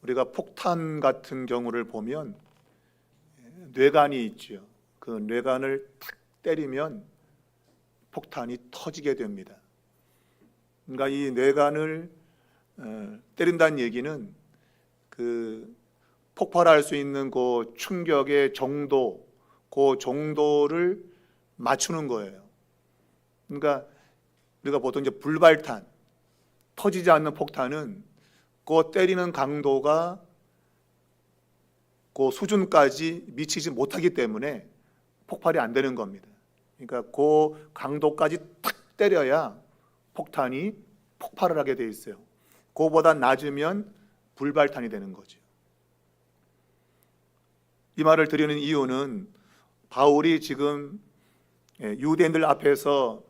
우리가 폭탄 같은 경우를 보면 뇌관이 있죠. 그 뇌관을 탁 때리면 폭탄이 터지게 됩니다. 그러니까 이 뇌관을 때린다는 얘기는 그 폭발할 수 있는 그 충격의 정도, 그 정도를 맞추는 거예요. 그러니까 우리가 보통 이제 불발탄, 터지지 않는 폭탄은 그 때리는 강도가 그 수준까지 미치지 못하기 때문에 폭발이 안 되는 겁니다. 그러니까 그 강도까지 탁 때려야 폭탄이 폭발을 하게 돼 있어요. 그거보다 낮으면 불발탄이 되는 거죠. 이 말을 드리는 이유는 바울이 지금 유대인들 앞에서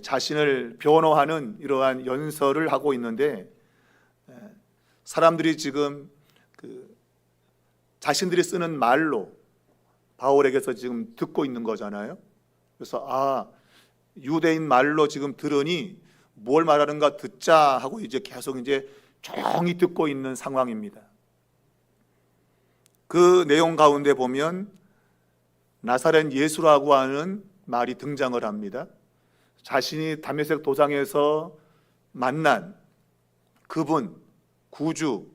자신을 변호하는 이러한 연설을 하고 있는데, 사람들이 지금 자신들이 쓰는 말로 바울에게서 지금 듣고 있는 거잖아요. 그래서 유대인 말로 지금 들으니 뭘 말하는가 듣자 하고 이제 계속 이제 조용히 듣고 있는 상황입니다. 그 내용 가운데 보면 나사렛 예수라고 하는 말이 등장을 합니다. 자신이 다메섹 도상에서 만난 그분, 구주,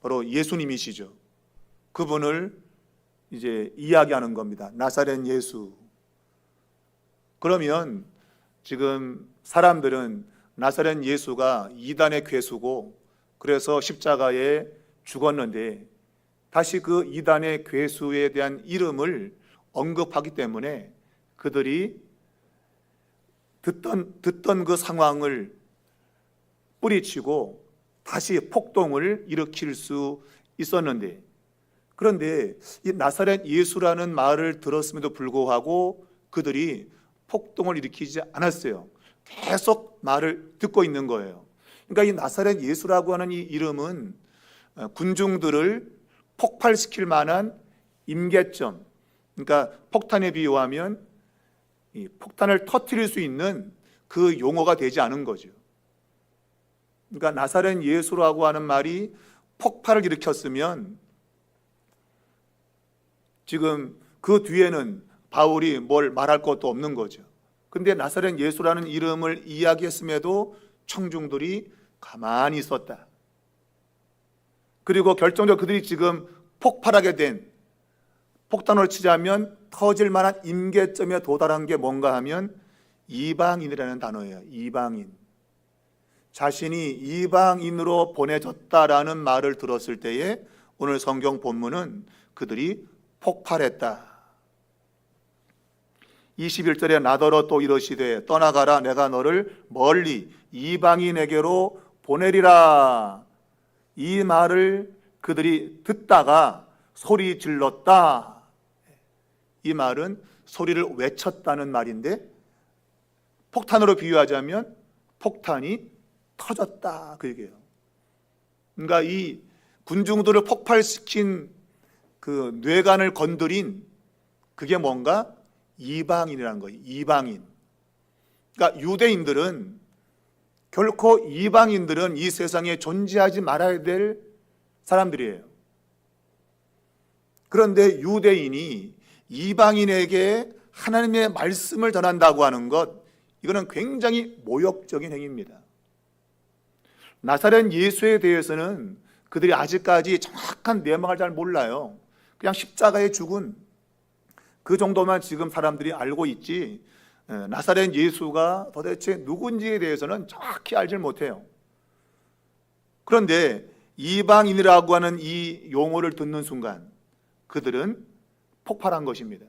바로 예수님이시죠. 그분을 이제 이야기하는 겁니다. 나사렛 예수. 그러면 지금 사람들은 나사렛 예수가 이단의 괴수고 그래서 십자가에 죽었는데 다시 그 이단의 괴수에 대한 이름을 언급하기 때문에 그들이 듣던 그 상황을 뿌리치고 다시 폭동을 일으킬 수 있었는데, 그런데 이 나사렛 예수라는 말을 들었음에도 불구하고 그들이 폭동을 일으키지 않았어요. 계속 말을 듣고 있는 거예요. 그러니까 이 나사렛 예수라고 하는 이 이름은 군중들을 폭발시킬 만한 임계점, 그러니까 폭탄에 비유하면 이 폭탄을 터뜨릴 수 있는 그 용어가 되지 않은 거죠. 그러니까 나사렛 예수라고 하는 말이 폭발을 일으켰으면 지금 그 뒤에는 바울이 뭘 말할 것도 없는 거죠. 근데 나사렛 예수라는 이름을 이야기했음에도 청중들이 가만히 있었다. 그리고 결정적으로 그들이 지금 폭발하게 된, 폭탄으로 치자면 터질 만한 임계점에 도달한 게 뭔가 하면 이방인이라는 단어예요. 이방인. 자신이 이방인으로 보내졌다라는 말을 들었을 때에 오늘 성경 본문은 그들이 폭발했다. 21절에 나더러 또 이러시되 떠나가라, 내가 너를 멀리 이방인에게로 보내리라. 이 말을 그들이 듣다가 소리 질렀다. 이 말은 소리를 외쳤다는 말인데, 폭탄으로 비유하자면 폭탄이 터졌다, 그 얘기예요. 그러니까 이 군중들을 폭발시킨 그 뇌관을 건드린 그게 뭔가 이방인이라는 거예요. 이방인. 그러니까 유대인들은 결코 이방인들은 이 세상에 존재하지 말아야 될 사람들이에요. 그런데 유대인이 이방인에게 하나님의 말씀을 전한다고 하는 것, 이거는 굉장히 모욕적인 행위입니다. 나사렛 예수에 대해서는 그들이 아직까지 정확한 내막을 잘 몰라요. 그냥 십자가에 죽은 그 정도만 지금 사람들이 알고 있지, 나사렛 예수가 도대체 누군지에 대해서는 정확히 알지 못해요. 그런데 이방인이라고 하는 이 용어를 듣는 순간 그들은 폭발한 것입니다.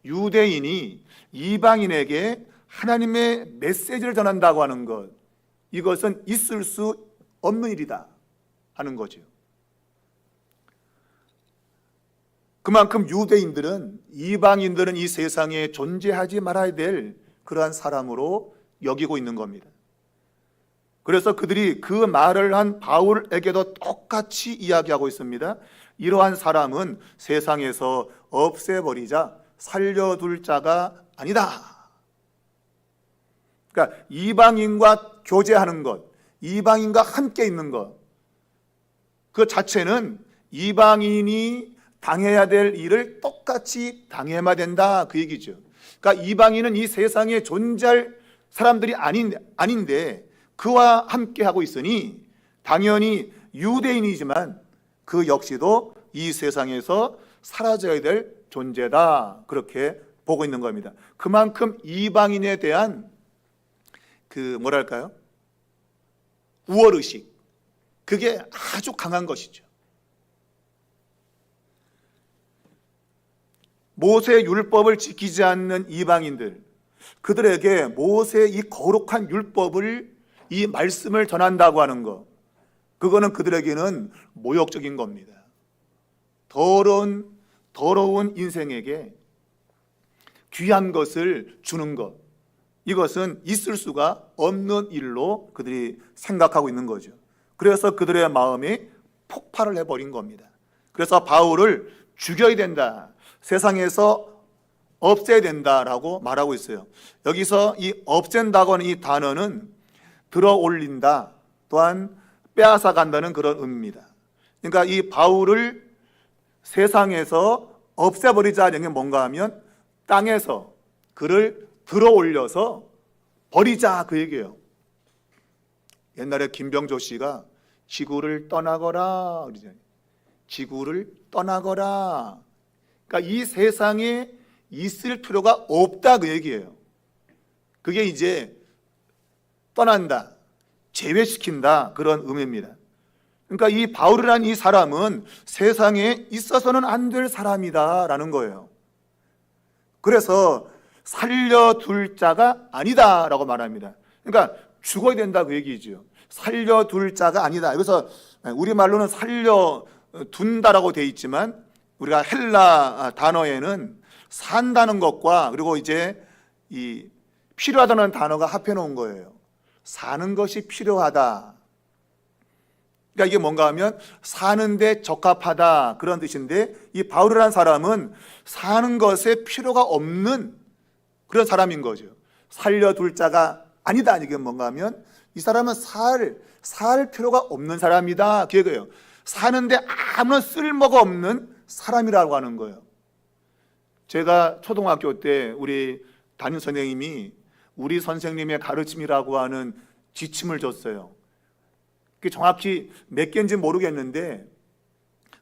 유대인이 이방인에게 하나님의 메시지를 전한다고 하는 것, 이것은 있을 수 없는 일이다 하는 거죠. 그만큼 유대인들은, 이방인들은 이 세상에 존재하지 말아야 될 그러한 사람으로 여기고 있는 겁니다. 그래서 그들이 그 말을 한 바울에게도 똑같이 이야기하고 있습니다. 이러한 사람은 세상에서 없애버리자, 살려둘 자가 아니다. 그러니까 이방인과 교제하는 것, 이방인과 함께 있는 것, 그 자체는 이방인이 당해야 될 일을 똑같이 당해야 된다, 그 얘기죠. 그러니까 이방인은 이 세상에 존재할 사람들이 아닌데 그와 함께 하고 있으니 당연히 유대인이지만 그 역시도 이 세상에서 사라져야 될 존재다, 그렇게 보고 있는 겁니다. 그만큼 이방인에 대한 그 뭐랄까요? 우월의식, 그게 아주 강한 것이죠. 모세의 율법을 지키지 않는 이방인들, 그들에게 모세의 이 거룩한 율법을, 이 말씀을 전한다고 하는 것, 그거는 그들에게는 모욕적인 겁니다. 더러운 인생에게 귀한 것을 주는 것, 이것은 있을 수가 없는 일로 그들이 생각하고 있는 거죠. 그래서 그들의 마음이 폭발을 해버린 겁니다. 그래서 바울을 죽여야 된다, 세상에서 없애야 된다라고 말하고 있어요. 여기서 이 없앤다고 하는 이 단어는 들어 올린다, 또한 빼앗아 간다는 그런 의미입니다. 그러니까 이 바울을 세상에서 없애버리자는 게 뭔가 하면 땅에서 그를 들어 올려서 버리자, 그 얘기예요. 옛날에 김병조 씨가 지구를 떠나거라 그러잖아요. 지구를 떠나거라. 그러니까 이 세상에 있을 필요가 없다, 그 얘기예요. 그게 이제 떠난다, 제외시킨다, 그런 의미입니다. 그러니까 이 바울이라는 이 사람은 세상에 있어서는 안 될 사람이다 라는 거예요. 그래서 살려둘 자가 아니다 라고 말합니다. 그러니까 죽어야 된다, 그 얘기죠. 살려둘 자가 아니다. 그래서 우리말로는 살려둔다라고 되어 있지만 우리가 헬라 단어에는 산다는 것과 그리고 이제 이 필요하다는 단어가 합해 놓은 거예요. 사는 것이 필요하다. 그러니까 이게 뭔가 하면 사는데 적합하다, 그런 뜻인데 이 바울이라는 사람은 사는 것에 필요가 없는 그런 사람인 거죠. 살려둘 자가 아니다. 이게 뭔가 하면 이 사람은 살 필요가 없는 사람이다, 그 얘기예요. 사는데 아무런 쓸모가 없는 사람이라고 하는 거예요. 제가 초등학교 때 우리 담임 선생님이 우리 선생님의 가르침이라고 하는 지침을 줬어요. 그게 정확히 몇 개인지 모르겠는데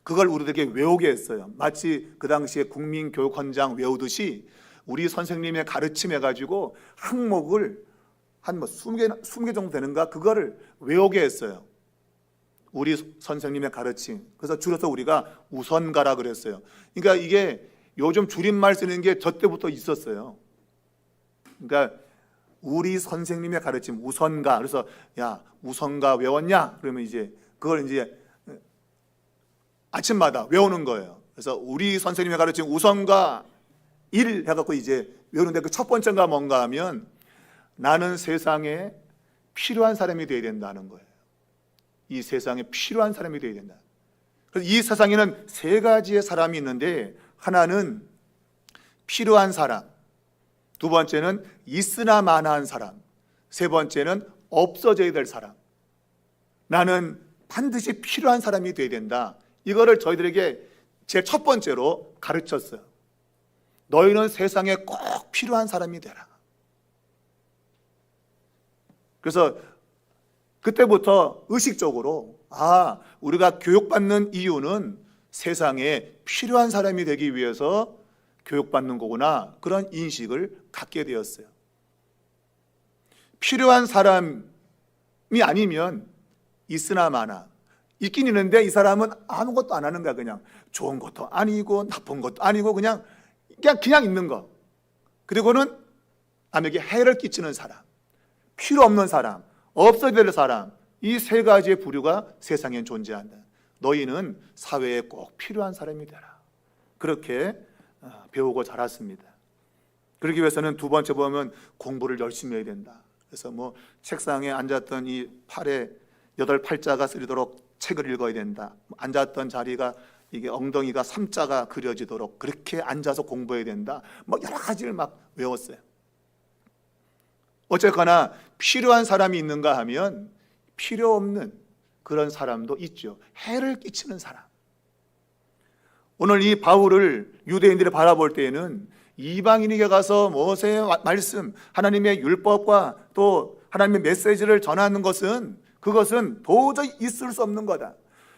그걸 우리들에게 외우게 했어요. 마치 그 당시에 국민교육헌장 외우듯이 우리 선생님의 가르침 해가지고 항목을 한 20개 정도 되는가, 그거를 외우게 했어요. 우리 선생님의 가르침. 그래서 줄여서 우리가 우선가라 그랬어요. 그러니까 이게 요즘 줄임말 쓰는 게 저 때부터 있었어요. 그러니까 우리 선생님의 가르침, 우선가. 그래서 야, 우선가 외웠냐? 그러면 이제 그걸 이제 아침마다 외우는 거예요. 그래서 우리 선생님의 가르침 우선가 1 해갖고 이제 외우는데 그 첫 번째가 뭔가 하면 나는 세상에 필요한 사람이 되어야 된다는 거예요. 이 세상에 필요한 사람이 되어야 된다. 그래서 이 세상에는 세 가지의 사람이 있는데 하나는 필요한 사람, 두 번째는 있으나 마나한 사람, 세 번째는 없어져야 될 사람. 나는 반드시 필요한 사람이 되어야 된다. 이거를 저희들에게 제 첫 번째로 가르쳤어요. 너희는 세상에 꼭 필요한 사람이 되라. 그래서 그때부터 의식적으로 우리가 교육받는 이유는 세상에 필요한 사람이 되기 위해서 교육받는 거구나, 그런 인식을 갖게 되었어요. 필요한 사람이 아니면 있으나 마나, 있긴 있는데 이 사람은 아무것도 안 하는 거야. 그냥 좋은 것도 아니고 나쁜 것도 아니고 그냥 있는 거. 그리고는 남에게 해를 끼치는 사람, 필요 없는 사람, 없어야 될 사람, 이 세 가지의 부류가 세상에 존재한다. 너희는 사회에 꼭 필요한 사람이 되라. 그렇게 배우고 자랐습니다. 그러기 위해서는 두 번째 보면 공부를 열심히 해야 된다. 그래서 뭐 책상에 앉았던 이 팔에 8팔자가 쓰리도록 책을 읽어야 된다. 앉았던 자리가 이게 엉덩이가 3자가 그려지도록 그렇게 앉아서 공부해야 된다. 뭐 여러 가지를 막 외웠어요. 어쨌거나 필요한 사람이 있는가 하면 필요 없는 그런 사람도 있죠. 해를 끼치는 사람. 오늘 이 바울을 유대인들이 바라볼 때에는 이방인에게 가서 모세의 말씀, 하나님의 율법과 또 하나님의 메시지를 전하는 것은 그것은 도저히 있을 수 없는 거다.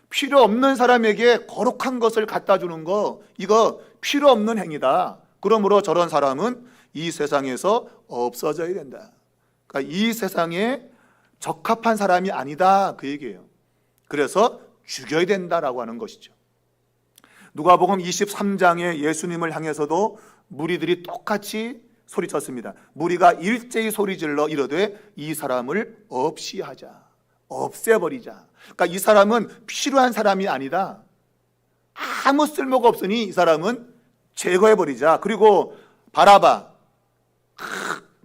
필요 없는 사람에게 거룩한 것을 갖다 주는 거, 이거 필요 없는 행위다. 그러므로 저런 사람은 이 세상에서 없어져야 된다. 그러니까 이 세상에 적합한 사람이 아니다, 그 얘기예요. 그래서 죽여야 된다라고 하는 것이죠. 누가복음 23장에 예수님을 향해서도 무리들이 똑같이 소리쳤습니다. 무리가 일제히 소리질러 이르되 이 사람을 없이 하자, 없애버리자. 그러니까 이 사람은 필요한 사람이 아니다. 아무 쓸모가 없으니 이 사람은 제거해버리자. 그리고 바라바,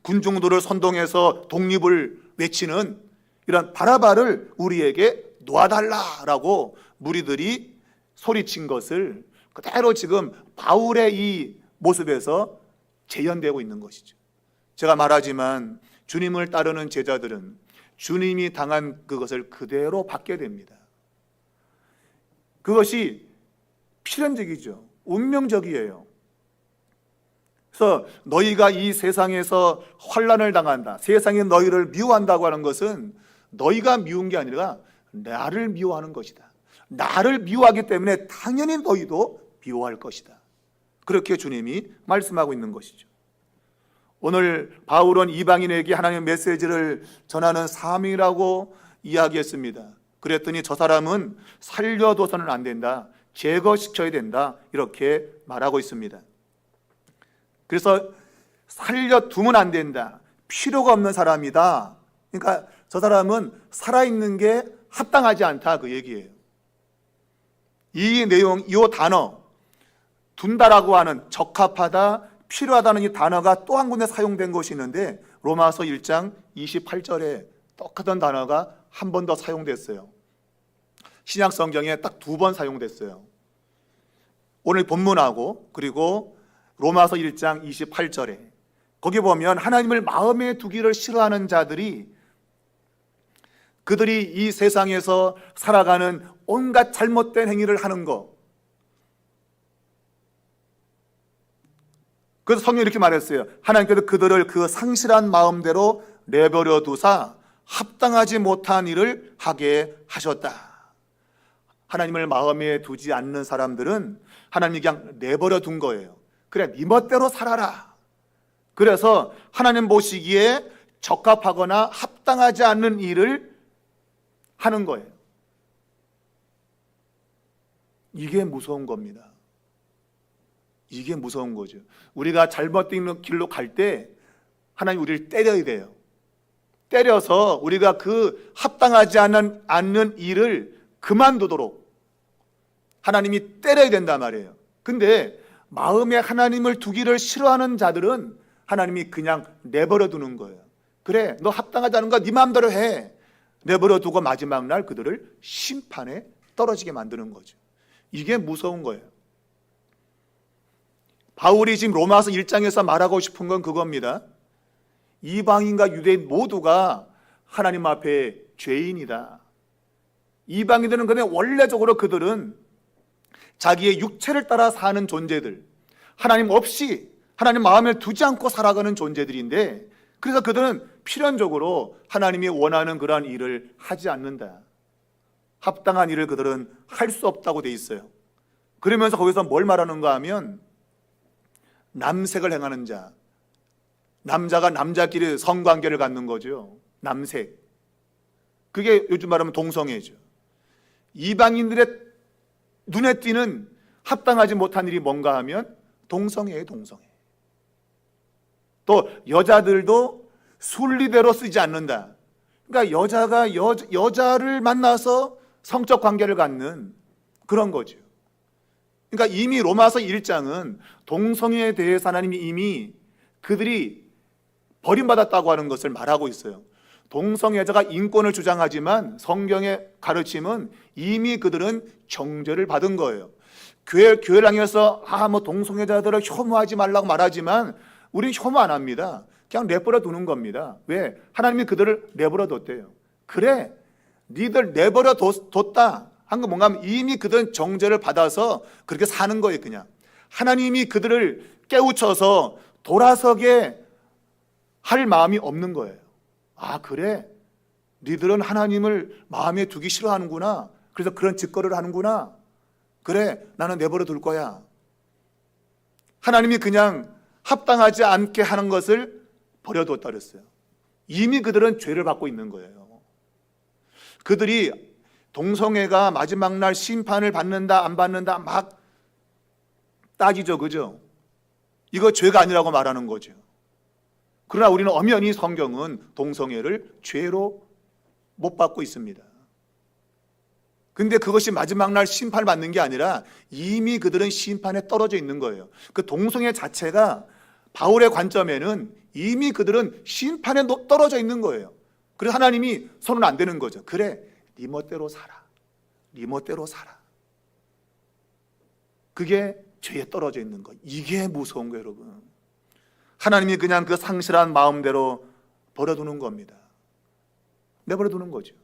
군중들을 선동해서 독립을 외치는 이런 바라바를 우리에게 놓아달라라고 무리들이 소리친 것을 그대로 지금 바울의 이 모습에서 재현되고 있는 것이죠. 제가 말하지만 주님을 따르는 제자들은 주님이 당한 그것을 그대로 받게 됩니다. 그것이 필연적이죠. 운명적이에요. 그래서 너희가 이 세상에서 환난을 당한다, 세상이 너희를 미워한다고 하는 것은 너희가 미운 게 아니라 나를 미워하는 것이다. 나를 미워하기 때문에 당연히 너희도 미워할 것이다. 그렇게 주님이 말씀하고 있는 것이죠. 오늘 바울은 이방인에게 하나님의 메시지를 전하는 사명이라고 이야기했습니다. 그랬더니 저 사람은 살려둬서는 안 된다, 제거시켜야 된다, 이렇게 말하고 있습니다. 그래서 살려두면 안 된다, 필요가 없는 사람이다. 그러니까 저 사람은 살아있는 게 합당하지 않다, 그 얘기예요. 이 내용, 이 단어 둔다라고 하는, 적합하다, 필요하다는 이 단어가 또 한 군데 사용된 것이 있는데 로마서 1장 28절에 똑같은 단어가 한 번 더 사용됐어요. 신약 성경에 딱 2번 사용됐어요. 오늘 본문하고 그리고 로마서 1장 28절에 거기 보면 하나님을 마음에 두기를 싫어하는 자들이, 그들이 이 세상에서 살아가는 온갖 잘못된 행위를 하는 것, 그래서 성경이 이렇게 말했어요. 하나님께서 그들을 그 상실한 마음대로 내버려 두사 합당하지 못한 일을 하게 하셨다. 하나님을 마음에 두지 않는 사람들은 하나님이 그냥 내버려 둔 거예요. 그래, 네 멋대로 살아라. 그래서 하나님 보시기에 적합하거나 합당하지 않는 일을 하는 거예요. 이게 무서운 겁니다. 이게 무서운 거죠. 우리가 잘못된 길로 갈 때 하나님 우리를 때려야 돼요. 때려서 우리가 그 합당하지 않는 일을 그만두도록 하나님이 때려야 된단 말이에요. 근데 마음에 하나님을 두기를 싫어하는 자들은 하나님이 그냥 내버려 두는 거예요. 그래, 너 합당하지 않은 거 네 마음대로 해. 내버려 두고 마지막 날 그들을 심판에 떨어지게 만드는 거죠. 이게 무서운 거예요. 바울이 지금 로마서 1장에서 말하고 싶은 건 그겁니다. 이방인과 유대인 모두가 하나님 앞에 죄인이다. 이방인들은 근데 원래적으로 그들은 자기의 육체를 따라 사는 존재들, 하나님 없이 하나님 마음에 두지 않고 살아가는 존재들인데, 그래서 그들은 필연적으로 하나님이 원하는 그러한 일을 하지 않는다. 합당한 일을 그들은 할 수 없다고 돼 있어요. 그러면서 거기서 뭘 말하는가 하면 남색을 행하는 자, 남자가 남자끼리 성관계를 갖는 거죠. 남색. 그게 요즘 말하면 동성애죠. 이방인들의 눈에 띄는 합당하지 못한 일이 뭔가 하면 동성애예요, 동성애. 또 여자들도 순리대로 쓰지 않는다. 그러니까 여자가 여자를 만나서 성적 관계를 갖는 그런 거죠. 그러니까 이미 로마서 1장은 동성애에 대해서 하나님이 이미 그들이 버림받았다고 하는 것을 말하고 있어요. 동성애자가 인권을 주장하지만 성경의 가르침은 이미 그들은 정죄를 받은 거예요. 교회를 향해서 뭐 동성애자들을 혐오하지 말라고 말하지만 우리는 혐오 안 합니다. 그냥 내버려 두는 겁니다. 왜? 하나님이 그들을 내버려 뒀대요. 그래, 니들 내버려 뒀다 한 건 뭔가 하면 이미 그들은 정죄를 받아서 그렇게 사는 거예요. 그냥 하나님이 그들을 깨우쳐서 돌아서게 할 마음이 없는 거예요. 아, 그래? 니들은 하나님을 마음에 두기 싫어하는구나. 그래서 그런 짓거리를 하는구나. 그래, 나는 내버려 둘 거야. 하나님이 그냥 합당하지 않게 하는 것을 버려뒀다 그랬어요. 이미 그들은 죄를 받고 있는 거예요. 그들이 동성애가 마지막 날 심판을 받는다 안 받는다 막 따지죠. 그죠? 이거 죄가 아니라고 말하는 거죠. 그러나 우리는 엄연히 성경은 동성애를 죄로 못 받고 있습니다. 근데 그것이 마지막 날 심판을 받는 게 아니라 이미 그들은 심판에 떨어져 있는 거예요. 그 동성애 자체가 바울의 관점에는 이미 그들은 심판에 떨어져 있는 거예요. 그래서 하나님이 손은 안 대는 거죠. 그래, 네 멋대로 살아. 네 멋대로 살아. 그게 죄에 떨어져 있는 거. 이게 무서운 거예요, 여러분. 하나님이 그냥 그 상실한 마음대로 버려두는 겁니다. 내버려두는 거죠.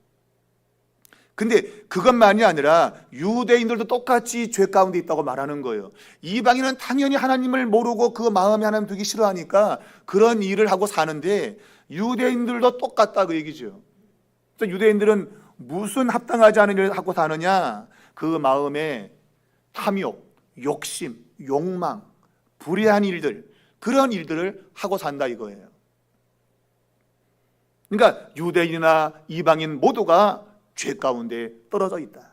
근데 그것만이 아니라 유대인들도 똑같이 죄 가운데 있다고 말하는 거예요. 이방인은 당연히 하나님을 모르고 그 마음에 하나님 두기 싫어하니까 그런 일을 하고 사는데 유대인들도 똑같다 그 얘기죠. 그래서 유대인들은 무슨 합당하지 않은 일을 하고 사느냐? 그 마음에 탐욕, 욕심, 욕망, 불의한 일들, 그런 일들을 하고 산다 이거예요. 그러니까 유대인이나 이방인 모두가 죄 가운데 떨어져 있다.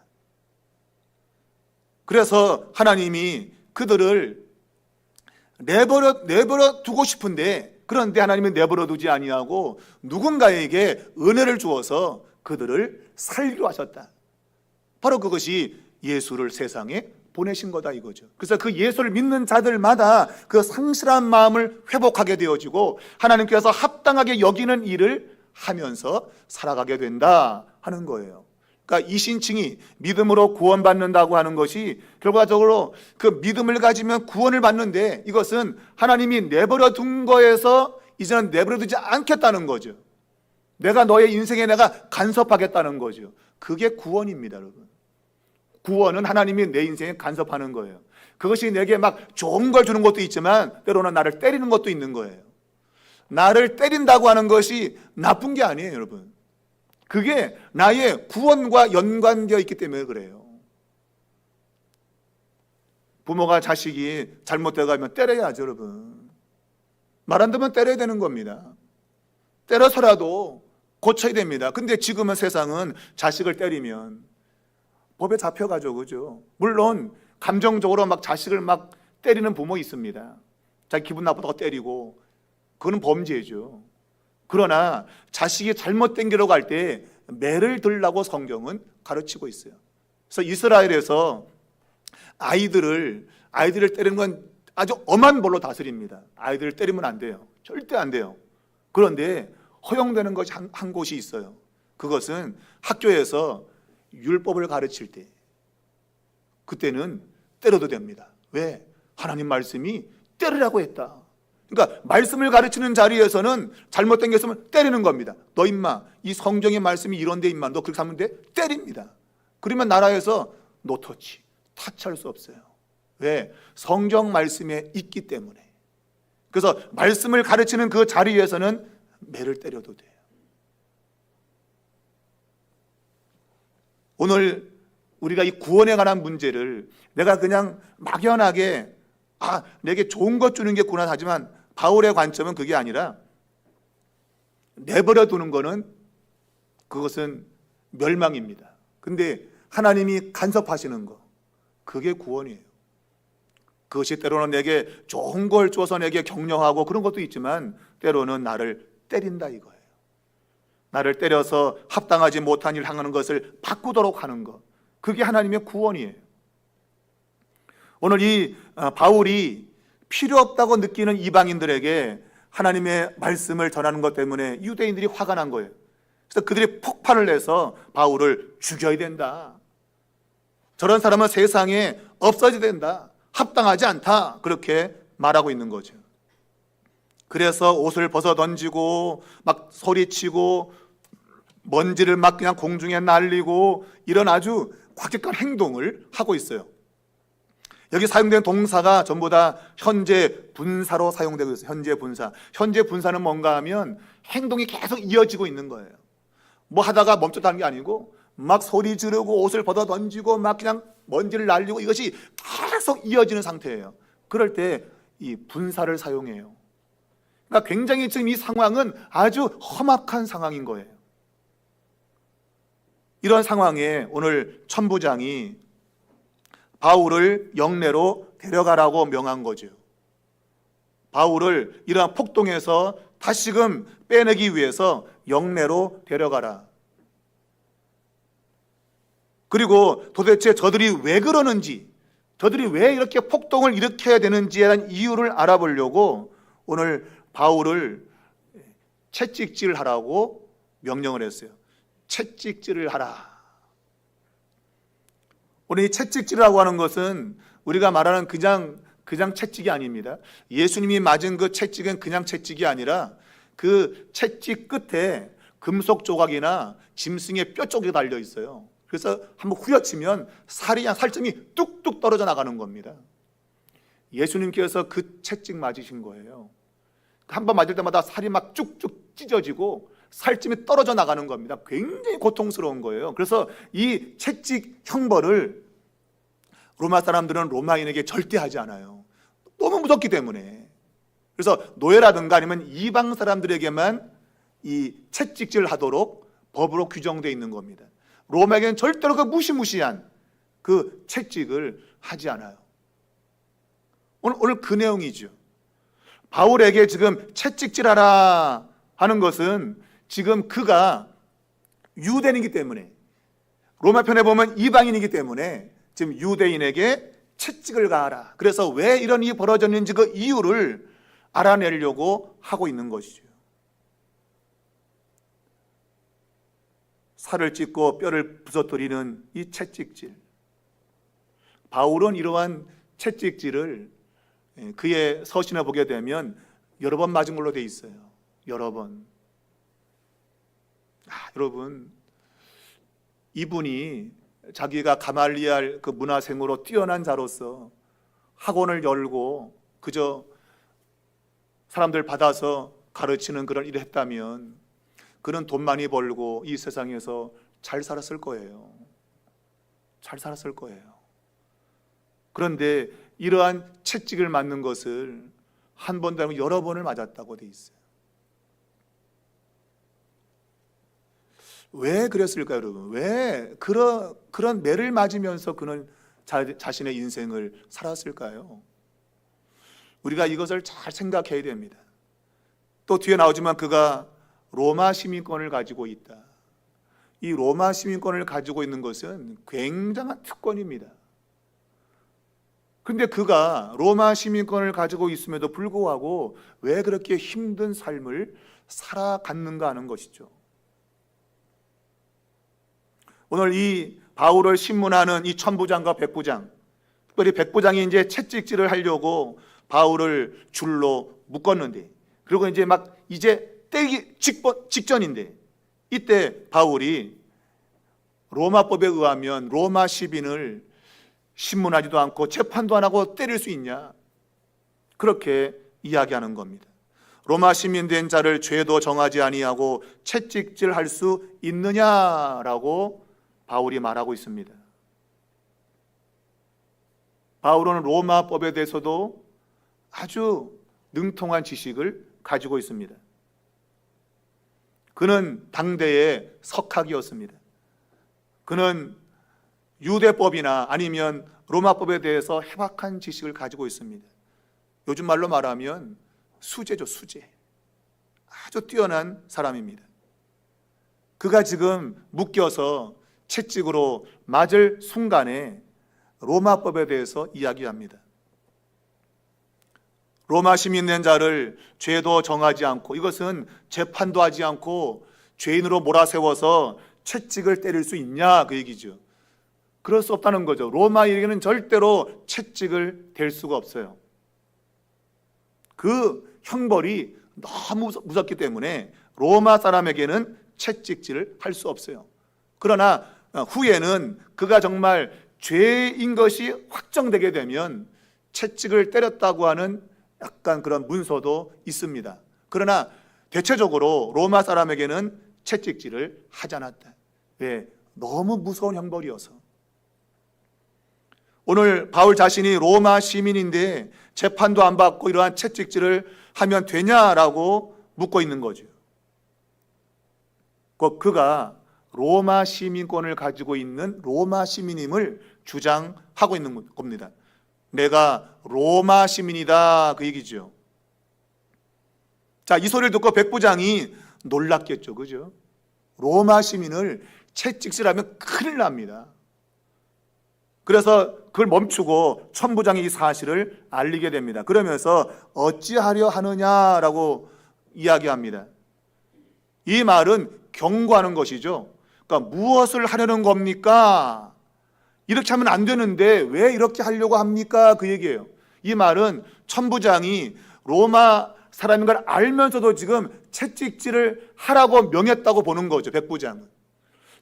그래서 하나님이 그들을 내버려 두고 싶은데, 그런데 하나님은 내버려 두지 아니하고 누군가에게 은혜를 주어서 그들을 살기로 하셨다. 바로 그것이 예수를 세상에 보내신 거다 이거죠. 그래서 그 예수를 믿는 자들마다 그 상실한 마음을 회복하게 되어지고 하나님께서 합당하게 여기는 일을 하면서 살아가게 된다 하는 거예요. 그러니까 이신칭이 믿음으로 구원받는다고 하는 것이 결과적으로 그 믿음을 가지면 구원을 받는데, 이것은 하나님이 내버려 둔 거에서 이제는 내버려 두지 않겠다는 거죠. 내가 너의 인생에 내가 간섭하겠다는 거죠. 그게 구원입니다, 여러분. 구원은 하나님이 내 인생에 간섭하는 거예요. 그것이 내게 막 좋은 걸 주는 것도 있지만 때로는 나를 때리는 것도 있는 거예요. 나를 때린다고 하는 것이 나쁜 게 아니에요, 여러분. 그게 나의 구원과 연관되어 있기 때문에 그래요. 부모가 자식이 잘못되어 가면 때려야죠, 여러분. 말 안 듣으면 때려야 되는 겁니다. 때려서라도 고쳐야 됩니다. 근데 지금은 세상은 자식을 때리면 법에 잡혀가죠, 그죠? 물론 감정적으로 막 자식을 막 때리는 부모 있습니다. 자기 기분 나쁘다고 때리고, 그거는 범죄죠. 그러나 자식이 잘못된 길로 갈 때 매를 들라고 성경은 가르치고 있어요. 그래서 이스라엘에서 아이들을 때리는 건 아주 엄한 벌로 다스립니다. 아이들을 때리면 안 돼요. 절대 안 돼요. 그런데 허용되는 것이 한 곳이 있어요. 그것은 학교에서 율법을 가르칠 때, 그때는 때려도 됩니다. 왜? 하나님 말씀이 때리라고 했다. 그러니까 말씀을 가르치는 자리에서는 잘못된 게 있으면 때리는 겁니다. 너 임마, 이 성경의 말씀이 이런데 임마, 너 그렇게 하면 돼? 때립니다. 그러면 나라에서 노터치, 타치할 수 없어요. 왜? 성경 말씀에 있기 때문에. 그래서 말씀을 가르치는 그 자리에서는 매를 때려도 돼요. 오늘 우리가 이 구원에 관한 문제를 내가 그냥 막연하게 내게 좋은 것 주는 게 구원 하지만 바울의 관점은 그게 아니라 내버려 두는 거는 그것은 멸망입니다. 근데 하나님이 간섭하시는 거, 그게 구원이에요. 그것이 때로는 내게 좋은 걸 줘서 내게 격려하고 그런 것도 있지만 때로는 나를 때린다 이거예요. 나를 때려서 합당하지 못한 일 하는 것을 바꾸도록 하는 것, 그게 하나님의 구원이에요. 오늘 이 바울이 필요 없다고 느끼는 이방인들에게 하나님의 말씀을 전하는 것 때문에 유대인들이 화가 난 거예요. 그래서 그들이 폭발을 해서 바울을 죽여야 된다. 저런 사람은 세상에 없어져야 된다. 합당하지 않다. 그렇게 말하고 있는 거죠. 그래서 옷을 벗어 던지고 막 소리치고 먼지를 막 그냥 공중에 날리고 이런 아주 과격한 행동을 하고 있어요. 여기 사용된 동사가 전부 다 현재 분사로 사용되고 있어요. 현재 분사. 현재 분사는 뭔가 하면 행동이 계속 이어지고 있는 거예요. 뭐 하다가 멈췄다는 게 아니고 막 소리 지르고 옷을 벗어 던지고 막 그냥 먼지를 날리고 이것이 계속 이어지는 상태예요. 그럴 때 이 분사를 사용해요. 그러니까 굉장히 지금 이 상황은 아주 험악한 상황인 거예요. 이런 상황에 오늘 천부장이 바울을 영내로 데려가라고 명한 거죠. 바울을 이러한 폭동에서 다시금 빼내기 위해서 영내로 데려가라. 그리고 도대체 저들이 왜 그러는지, 저들이 왜 이렇게 폭동을 일으켜야 되는지에 대한 이유를 알아보려고 오늘 바울을 채찍질을 하라고 명령을 했어요. 채찍질을 하라. 오늘 이 채찍질이라고 하는 것은 우리가 말하는 그냥 채찍이 아닙니다. 예수님이 맞은 그 채찍은 그냥 채찍이 아니라 그 채찍 끝에 금속 조각이나 짐승의 뼈 쪽이 달려 있어요. 그래서 한번 후려치면 살점이 뚝뚝 떨어져 나가는 겁니다. 예수님께서 그 채찍 맞으신 거예요. 한 번 맞을 때마다 살이 막 쭉쭉 찢어지고 살점이 떨어져 나가는 겁니다. 굉장히 고통스러운 거예요. 그래서 이 채찍 형벌을 로마 사람들은 로마인에게 절대 하지 않아요. 너무 무섭기 때문에. 그래서 노예라든가 아니면 이방 사람들에게만 이 채찍질 하도록 법으로 규정되어 있는 겁니다. 로마에게는 절대로 그 무시무시한 그 채찍을 하지 않아요. 오늘 그 내용이죠. 바울에게 지금 채찍질하라 하는 것은 지금 그가 유대인이기 때문에, 로마 편에 보면 이방인이기 때문에 지금 유대인에게 채찍을 가하라. 그래서 왜 이런 일이 벌어졌는지 그 이유를 알아내려고 하고 있는 것이죠. 살을 찢고 뼈를 부서뜨리는 이 채찍질. 바울은 이러한 채찍질을 그의 서신에 보게 되면 여러 번 맞은 걸로 돼 있어요. 여러 번. 여러분, 이분이 자기가 가말리알 그 문화생으로 뛰어난 자로서 학원을 열고 그저 사람들 받아서 가르치는 그런 일을 했다면 그는 돈 많이 벌고 이 세상에서 잘 살았을 거예요. 잘 살았을 거예요. 그런데 이러한 채찍을 맞는 것을 한 번도 아니고 여러 번을 맞았다고 돼 있어요. 왜 그랬을까요, 여러분? 왜 그런 매를 맞으면서 그는 자신의 인생을 살았을까요? 우리가 이것을 잘 생각해야 됩니다. 또 뒤에 나오지만 그가 로마 시민권을 가지고 있다. 이 로마 시민권을 가지고 있는 것은 굉장한 특권입니다. 그런데 그가 로마 시민권을 가지고 있음에도 불구하고 왜 그렇게 힘든 삶을 살아갔는가 하는 것이죠. 오늘 이 바울을 신문하는 이 천부장과 백부장, 특별히 백부장이 이제 채찍질을 하려고 바울을 줄로 묶었는데, 그리고 이제 막 이제 떼기 직전인데, 이때 바울이 로마법에 의하면 로마 시민을 신문하지도 않고 재판도 안 하고 때릴 수 있냐, 그렇게 이야기하는 겁니다. 로마 시민 된 자를 죄도 정하지 아니하고 채찍질할 수 있느냐라고 바울이 말하고 있습니다. 바울은 로마법에 대해서도 아주 능통한 지식을 가지고 있습니다. 그는 당대의 석학이었습니다. 그는 유대법이나 아니면 로마법에 대해서 해박한 지식을 가지고 있습니다. 요즘 말로 말하면 수재죠, 수재. 아주 뛰어난 사람입니다. 그가 지금 묶여서 채찍으로 맞을 순간에 로마법에 대해서 이야기합니다. 로마 시민 된 자를 죄도 정하지 않고, 이것은 재판도 하지 않고 죄인으로 몰아세워서 채찍을 때릴 수 있냐, 그 얘기죠. 그럴 수 없다는 거죠. 로마인에게는 절대로 채찍을 댈 수가 없어요. 그 형벌이 너무 무섭기 때문에 로마 사람에게는 채찍질을 할 수 없어요. 그러나 후에는 그가 정말 죄인 것이 확정되게 되면 채찍을 때렸다고 하는 약간 그런 문서도 있습니다. 그러나 대체적으로 로마 사람에게는 채찍질을 하지 않았다. 왜? 너무 무서운 형벌이어서. 오늘 바울 자신이 로마 시민인데 재판도 안 받고 이러한 채찍질을 하면 되냐라고 묻고 있는 거죠. 그가 로마 시민권을 가지고 있는 로마 시민임을 주장하고 있는 겁니다. 내가 로마 시민이다, 그 얘기죠. 자, 이 소리를 듣고 백부장이 놀랐겠죠, 그죠? 로마 시민을 채찍질하면 큰일 납니다. 그래서 그걸 멈추고 천부장이 이 사실을 알리게 됩니다. 그러면서 어찌하려 하느냐라고 이야기합니다. 이 말은 경고하는 것이죠. 그러니까 무엇을 하려는 겁니까? 이렇게 하면 안 되는데 왜 이렇게 하려고 합니까? 그 얘기예요. 이 말은 천부장이 로마 사람인 걸 알면서도 지금 채찍질을 하라고 명했다고 보는 거죠, 백부장은.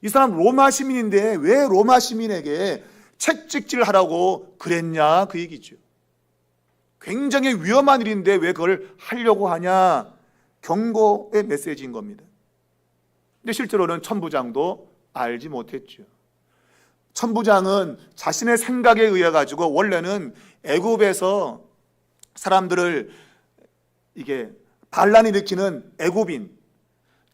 이 사람 로마 시민인데 왜 로마 시민에게 채찍질을 하라고 그랬냐, 그 얘기죠. 굉장히 위험한 일인데 왜 그걸 하려고 하냐, 경고의 메시지인 겁니다. 근데 실제로는 천부장도 알지 못했죠. 천부장은 자신의 생각에 의해 가지고 원래는 애굽에서 사람들을 이게 반란 일으키는 애굽인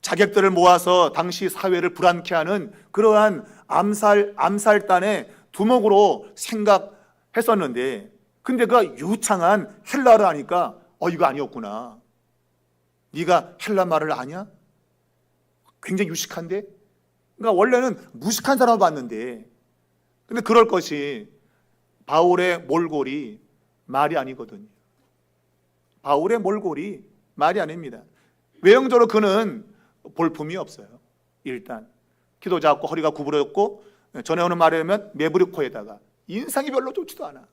자객들을 모아서 당시 사회를 불안케 하는 그러한 암살단의 두목으로 생각했었는데, 근데 그 유창한 헬라를 아니까 이거 아니었구나. 네가 헬라 말을 아냐? 굉장히 유식한데? 그러니까 원래는 무식한 사람을 봤는데, 근데 그럴 것이 바울의 몰골이 말이 아니거든요. 바울의 몰골이 말이 아닙니다. 외형적으로 그는 볼품이 없어요. 일단 키도 작고 허리가 구부러졌고 전해오는 말에 의하면 매부리 코에다가 인상이 별로 좋지도 않아.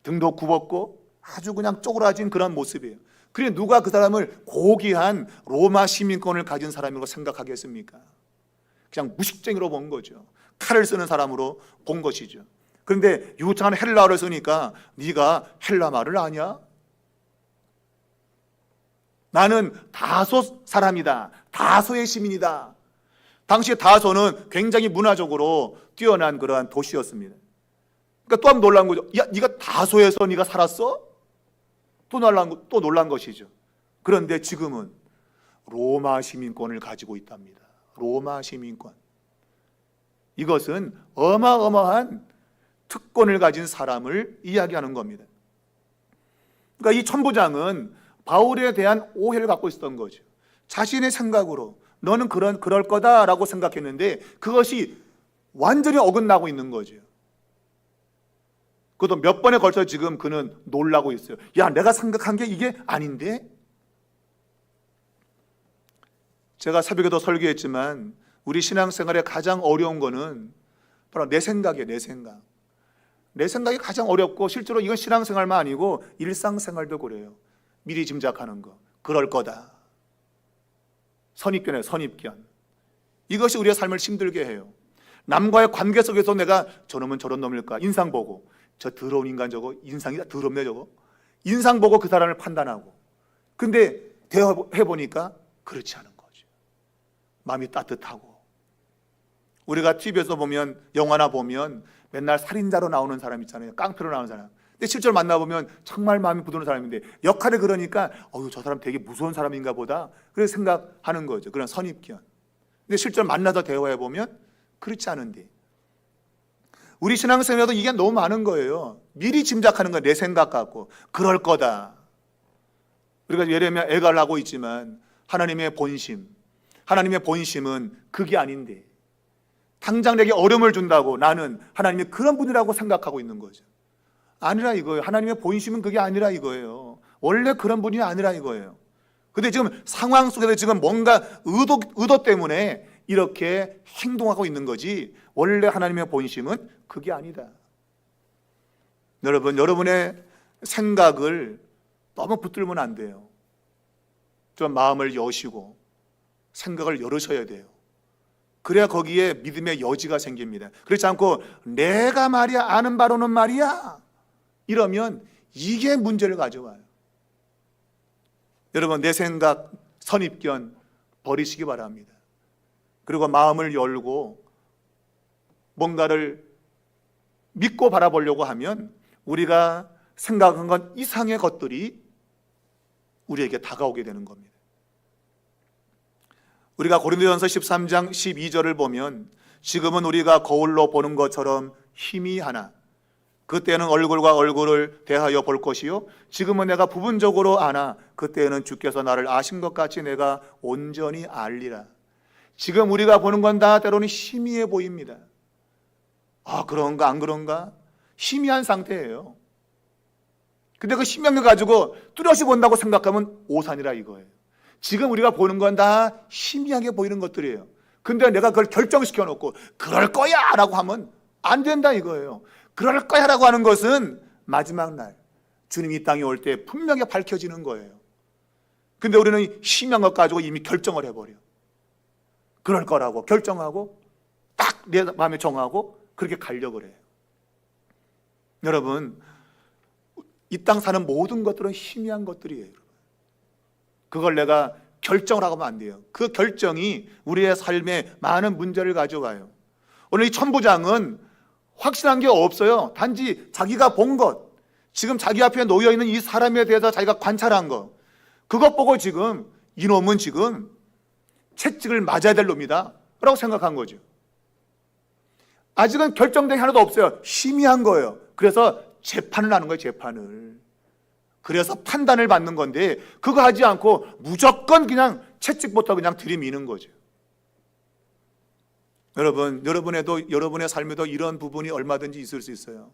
등도 굽었고 아주 그냥 쪼그라진 그런 모습이에요. 그래 누가 그 사람을 고귀한 로마 시민권을 가진 사람이라고 생각하겠습니까? 그냥 무식쟁이로 본 거죠. 칼을 쓰는 사람으로 본 것이죠. 그런데 유창한 헬라어를 쓰니까 네가 헬라 말을 아냐? 나는 다소 사람이다. 다소의 시민이다. 당시 다소는 굉장히 문화적으로 뛰어난 그러한 도시였습니다. 그러니까 또 한 번 놀란 거죠. 야, 네가 다소에서 네가 살았어? 또 놀란 것이죠. 그런데 지금은 로마 시민권을 가지고 있답니다. 로마 시민권. 이것은 어마어마한 특권을 가진 사람을 이야기하는 겁니다. 그러니까 이 천부장은 바울에 대한 오해를 갖고 있었던 거죠. 자신의 생각으로 너는 그럴 거다라고 생각했는데 그것이 완전히 어긋나고 있는 거죠. 그것도 몇 번에 걸쳐 지금 그는 놀라고 있어요. 야, 내가 생각한 게 이게 아닌데? 제가 새벽에도 설교했지만 우리 신앙생활에 가장 어려운 거는 바로 내 생각이에요. 내 생각. 내 생각이 가장 어렵고 실제로 이건 신앙생활만 아니고 일상생활도 그래요. 미리 짐작하는 거. 그럴 거다. 선입견이에요. 선입견. 이것이 우리의 삶을 힘들게 해요. 남과의 관계 속에서 내가 저놈은 저런 놈일까? 인상 보고 저 더러운 인간 저거 인상이 더럽네 저거. 인상 보고 그 사람을 판단하고. 근데 대화해보니까 그렇지 않은 거죠. 마음이 따뜻하고. 우리가 TV에서 보면 영화나 보면 맨날 살인자로 나오는 사람 있잖아요. 깡패로 나오는 사람. 근데 실제로 만나보면 정말 마음이 부드러운 사람인데 역할을 그러니까 저 사람 되게 무서운 사람인가 보다. 그래서 생각하는 거죠. 그런 선입견. 근데 실제로 만나서 대화해보면 그렇지 않은데 우리 신앙생활에도 이게 너무 많은 거예요. 미리 짐작하는 거예요. 내 생각 갖고 그럴 거다. 우리가 예레미야 애가를 하고 있지만 하나님의 본심은 그게 아닌데 당장 내게 어려움을 준다고 나는 하나님이 그런 분이라고 생각하고 있는 거죠. 아니라 이거예요. 하나님의 본심은 그게 아니라 이거예요. 원래 그런 분이 아니라 이거예요. 근데 지금 상황 속에서 지금 뭔가 의도 때문에 이렇게 행동하고 있는 거지 원래 하나님의 본심은 그게 아니다. 여러분의 생각을 너무 붙들면 안 돼요. 좀 마음을 여시고 생각을 열으셔야 돼요. 그래야 거기에 믿음의 여지가 생깁니다. 그렇지 않고 내가 말이야 아는 바로는 말이야 이러면 이게 문제를 가져와요. 여러분, 내 생각 선입견 버리시기 바랍니다. 그리고 마음을 열고 뭔가를 믿고 바라보려고 하면 우리가 생각한 것 이상의 것들이 우리에게 다가오게 되는 겁니다. 우리가 고린도전서 13장 12절을 보면 지금은 우리가 거울로 보는 것처럼 희미하나 그때는 얼굴과 얼굴을 대하여 볼 것이요 지금은 내가 부분적으로 아나 그때는 주께서 나를 아신 것 같이 내가 온전히 알리라. 지금 우리가 보는 건 다 때로는 희미해 보입니다. 아, 그런가 안 그런가? 희미한 상태예요. 근데 그 희미한 거 가지고 뚜렷이 본다고 생각하면 오산이라 이거예요. 지금 우리가 보는 건 다 희미하게 보이는 것들이에요. 근데 내가 그걸 결정시켜 놓고 그럴 거야 라고 하면 안 된다 이거예요. 그럴 거야 라고 하는 것은 마지막 날 주님이 이 땅에 올 때 분명히 밝혀지는 거예요. 근데 우리는 희미한 것 가지고 이미 결정을 해버려. 그럴 거라고 결정하고 딱 내 마음에 정하고 그렇게 가려고 그래요. 여러분, 이 땅 사는 모든 것들은 희미한 것들이에요. 그걸 내가 결정을 하고 하면 안 돼요. 그 결정이 우리의 삶에 많은 문제를 가져와요. 오늘 이 천부장은 확실한 게 없어요. 단지 자기가 본 것, 지금 자기 앞에 놓여있는 이 사람에 대해서 자기가 관찰한 것, 그것 보고 지금 이놈은 지금 채찍을 맞아야 될 놈이다 라고 생각한 거죠. 아직은 결정된 게 하나도 없어요. 희미한 거예요. 그래서 재판을 하는 거예요. 재판을. 그래서 판단을 받는 건데 그거 하지 않고 무조건 그냥 채찍부터 그냥 들이미는 거죠. 여러분, 여러분의 삶에도 이런 부분이 얼마든지 있을 수 있어요.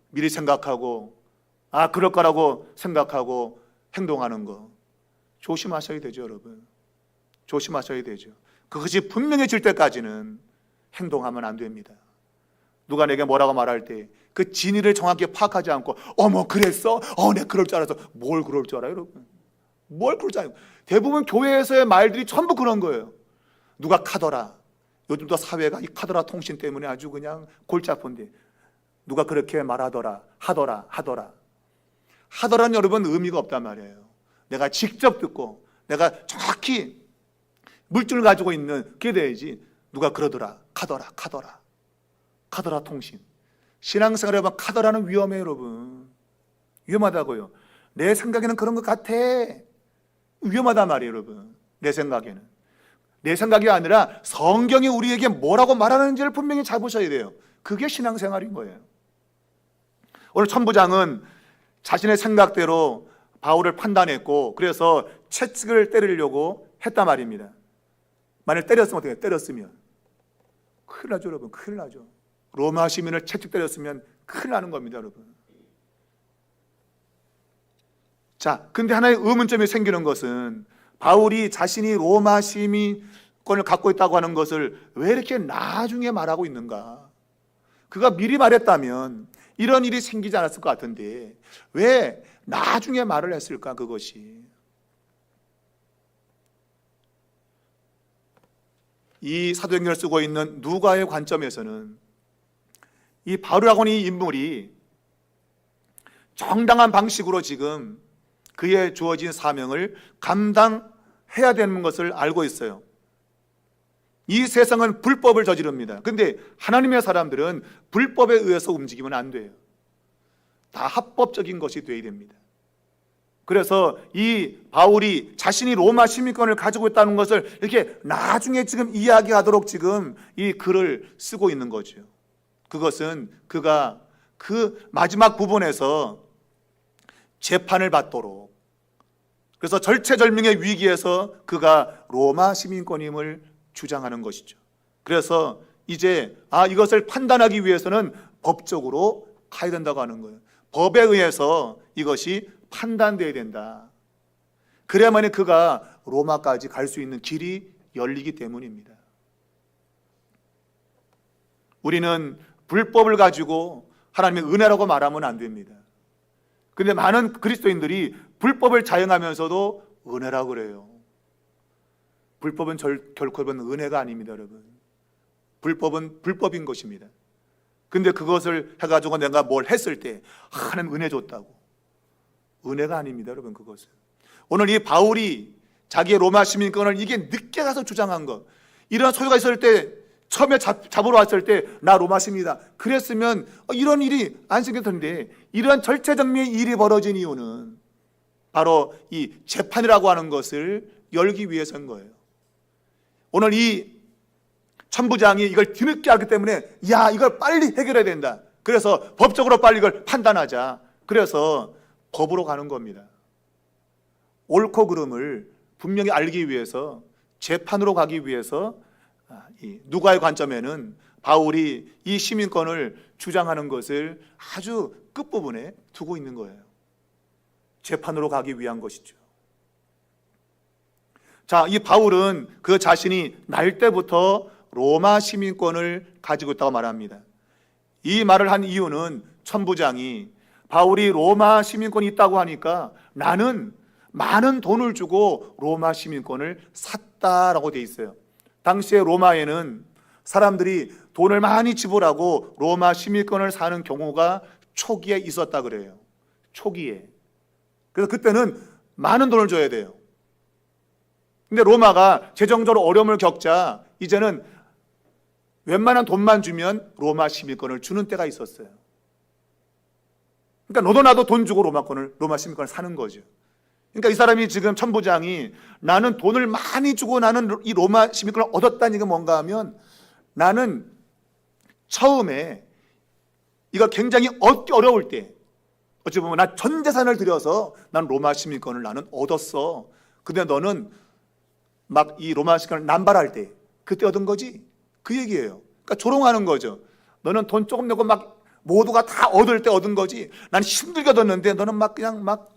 미리 생각하고 그럴 거라고 생각하고 행동하는 거 조심하셔야 되죠. 여러분, 조심하셔야 되죠. 그것이 분명해질 때까지는 행동하면 안 됩니다. 누가 내게 뭐라고 말할 때 그 진위를 정확히 파악하지 않고 어머 그랬어? 내 그럴 줄 알아서. 뭘 그럴 줄 알아요 여러분? 뭘 그럴 줄 알아요? 대부분 교회에서의 말들이 전부 그런 거예요. 누가 카더라. 요즘도 사회가 이 카더라 통신 때문에 아주 그냥 골치 아픈데 누가 그렇게 말하더라. 하더라는 여러분 의미가 없단 말이에요. 내가 직접 듣고 내가 정확히 물질을 가지고 있는 그게 돼야지. 누가 그러더라. 카더라 통신. 신앙생활에 보면 카더라는 위험해요 여러분. 위험하다고요. 내 생각에는 그런 것 같아. 위험하단 말이에요 여러분. 내 생각에는. 내 생각이 아니라 성경이 우리에게 뭐라고 말하는지를 분명히 잡으셔야 돼요. 그게 신앙생활인 거예요. 오늘 천부장은 자신의 생각대로 바울을 판단했고 그래서 채찍을 때리려고 했단 말입니다. 만약 때렸으면 어떻게 해요? 때렸으면 큰일 나죠 여러분. 큰일 나죠. 로마 시민을 채찍 때렸으면 큰일 나는 겁니다 여러분. 자, 근데 하나의 의문점이 생기는 것은 바울이 자신이 로마 시민권을 갖고 있다고 하는 것을 왜 이렇게 나중에 말하고 있는가? 그가 미리 말했다면 이런 일이 생기지 않았을 것 같은데 왜 나중에 말을 했을까? 그것이 이 사도행전을 쓰고 있는 누가의 관점에서는 이 바울이라고 하는 이 인물이 정당한 방식으로 지금 그의 주어진 사명을 감당해야 되는 것을 알고 있어요. 이 세상은 불법을 저지릅니다. 근데 하나님의 사람들은 불법에 의해서 움직이면 안 돼요. 다 합법적인 것이 되어야 됩니다. 그래서 이 바울이 자신이 로마 시민권을 가지고 있다는 것을 이렇게 나중에 지금 이야기하도록 지금 이 글을 쓰고 있는 거죠. 그것은 그가 그 마지막 부분에서 재판을 받도록, 그래서 절체절명의 위기에서 그가 로마 시민권임을 주장하는 것이죠. 그래서 이제 이것을 판단하기 위해서는 법적으로 가야 된다고 하는 거예요. 법에 의해서 이것이 판단되어야 된다. 그래야만 그가 로마까지 갈 수 있는 길이 열리기 때문입니다. 우리는 불법을 가지고 하나님의 은혜라고 말하면 안 됩니다. 근데 많은 그리스도인들이 불법을 자행하면서도 은혜라고 그래요. 불법은 결코 은혜가 아닙니다, 여러분. 불법은 불법인 것입니다. 근데 그것을 해가지고 내가 뭘 했을 때 하나님 은혜 줬다고. 은혜가 아닙니다, 여러분. 그것은 오늘 이 바울이 자기의 로마 시민권을 이게 늦게 가서 주장한 것, 이런 소유가 있을 때 처음에 잡으러 왔을 때 나 로마 시민이다 그랬으면 이런 일이 안 생길 텐데, 이러한 절체정리의 일이 벌어진 이유는 바로 이 재판이라고 하는 것을 열기 위해서인 거예요. 오늘 이 천부장이 이걸 뒤늦게 알기 때문에 야, 이걸 빨리 해결해야 된다. 그래서 법적으로 빨리 이걸 판단하자. 그래서 법으로 가는 겁니다. 옳고 그름을 분명히 알기 위해서, 재판으로 가기 위해서 누가의 관점에는 바울이 이 시민권을 주장하는 것을 아주 끝부분에 두고 있는 거예요. 재판으로 가기 위한 것이죠. 자, 이 바울은 그 자신이 날 때부터 로마 시민권을 가지고 있다고 말합니다. 이 말을 한 이유는 천부장이 바울이 로마 시민권이 있다고 하니까 나는 많은 돈을 주고 로마 시민권을 샀다라고 돼 있어요. 당시에 로마에는 사람들이 돈을 많이 지불하고 로마 시민권을 사는 경우가 초기에 있었다 그래요. 초기에. 그래서 그때는 많은 돈을 줘야 돼요. 근데 로마가 재정적으로 어려움을 겪자 이제는 웬만한 돈만 주면 로마 시민권을 주는 때가 있었어요. 그러니까 너도 나도 돈 주고 로마 시민권을 사는 거죠. 그러니까 이 사람이 지금 천부장이 나는 돈을 많이 주고 나는 이 로마 시민권을 얻었다는 게 뭔가 하면, 나는 처음에 이거 굉장히 얻기 어려울 때, 어찌 보면 나 전 재산을 들여서 난 로마 시민권을 나는 얻었어. 근데 너는 막 이 로마 시민권을 남발할 때 그때 얻은 거지? 그 얘기예요. 그러니까 조롱하는 거죠. 너는 돈 조금 내고 막 모두가 다 얻을 때 얻은 거지. 난 힘들게 얻었는데 너는 막 그냥 막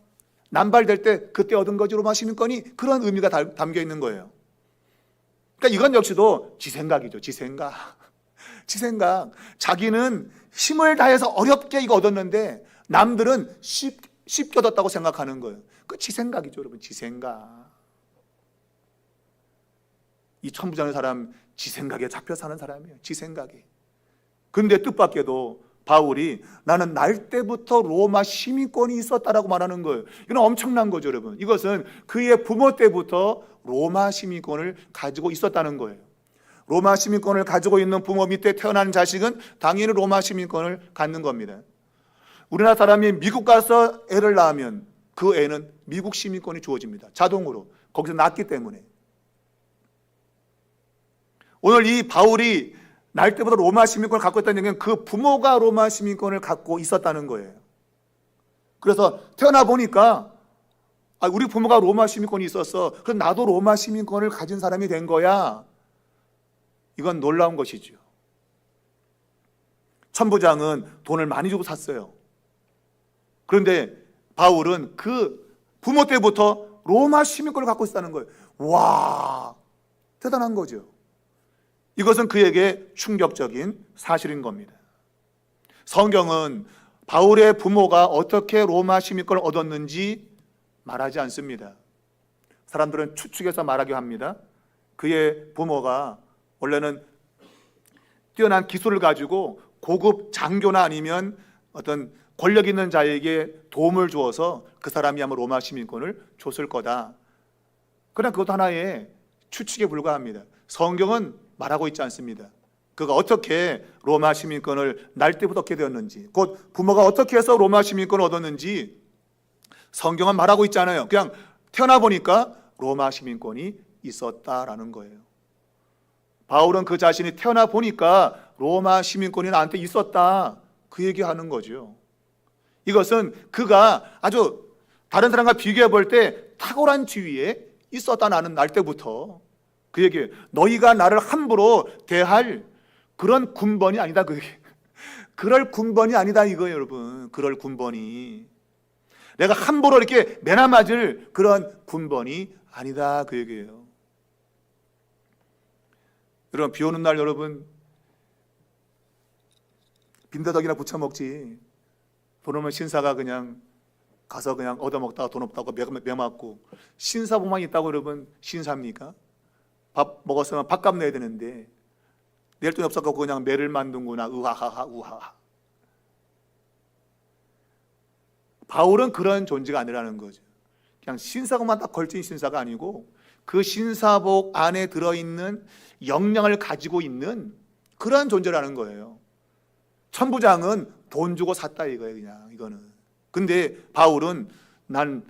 남발될 때 그때 얻은 거지 로마 시민권이. 그런 의미가 담겨 있는 거예요. 그러니까 이건 역시도 지 생각이죠. 지 생각. 자기는 힘을 다해서 어렵게 이거 얻었는데 남들은 쉽게 얻었다고 생각하는 거예요. 그 지 생각이죠, 여러분. 지 생각. 이 천부장의 사람 지 생각에 잡혀 사는 사람이에요. 지 생각에. 근데 뜻밖에도 바울이 나는 날 때부터 로마 시민권이 있었다라고 말하는 거예요. 이건 엄청난 거죠, 여러분. 이것은 그의 부모 때부터 로마 시민권을 가지고 있었다는 거예요. 로마 시민권을 가지고 있는 부모 밑에 태어난 자식은 당연히 로마 시민권을 갖는 겁니다. 우리나라 사람이 미국 가서 애를 낳으면 그 애는 미국 시민권이 주어집니다. 자동으로. 거기서 낳기 때문에. 오늘 이 바울이 날 때부터 로마 시민권을 갖고 있다는 얘기는 그 부모가 로마 시민권을 갖고 있었다는 거예요. 그래서 태어나 보니까 우리 부모가 로마 시민권이 있었어. 그럼 나도 로마 시민권을 가진 사람이 된 거야. 이건 놀라운 것이죠. 천부장은 돈을 많이 주고 샀어요. 그런데 바울은 그 부모 때부터 로마 시민권을 갖고 있었다는 거예요. 와, 대단한 거죠. 이것은 그에게 충격적인 사실인 겁니다. 성경은 바울의 부모가 어떻게 로마 시민권을 얻었는지 말하지 않습니다. 사람들은 추측해서 말하게 합니다. 그의 부모가 원래는 뛰어난 기술을 가지고 고급 장교나 아니면 어떤 권력 있는 자에게 도움을 주어서 그 사람이 아마 로마 시민권을 줬을 거다. 그러나 그것도 하나의 추측에 불과합니다. 성경은 말하고 있지 않습니다. 그가 어떻게 로마 시민권을 날 때부터 얻게 되었는지, 곧 부모가 어떻게 해서 로마 시민권을 얻었는지 성경은 말하고 있지 않아요. 그냥 태어나 보니까 로마 시민권이 있었다라는 거예요. 바울은 그 자신이 태어나 보니까 로마 시민권이 나한테 있었다, 그 얘기하는 거죠. 이것은 그가 아주 다른 사람과 비교해 볼 때 탁월한 지위에 있었다, 나는 날 때부터. 그 얘기예요. 너희가 나를 함부로 대할 그런 군번이 아니다. 그럴 군번이 아니다 이거예요, 여러분. 그럴 군번이. 내가 함부로 이렇게 매나 맞을 그런 군번이 아니다. 그 얘기예요. 여러분, 비 오는 날 여러분 빈대떡이나 부쳐 먹지. 돈 오면 신사가 그냥 가서 그냥 얻어먹다가 돈 없다고 매 맞고. 신사복만 있다고 여러분 신사입니까? 밥 먹었으면 밥값 내야 되는데 낼 돈이 없어서 그냥 매를 만든구나. 우하하하 우하하. 바울은 그런 존재가 아니라는 거죠. 그냥 신사복만 딱 걸친 신사가 아니고 그 신사복 안에 들어있는 역량을 가지고 있는 그런 존재라는 거예요. 천부장은 돈 주고 샀다 이거예요. 그냥 이거는. 근데 바울은 난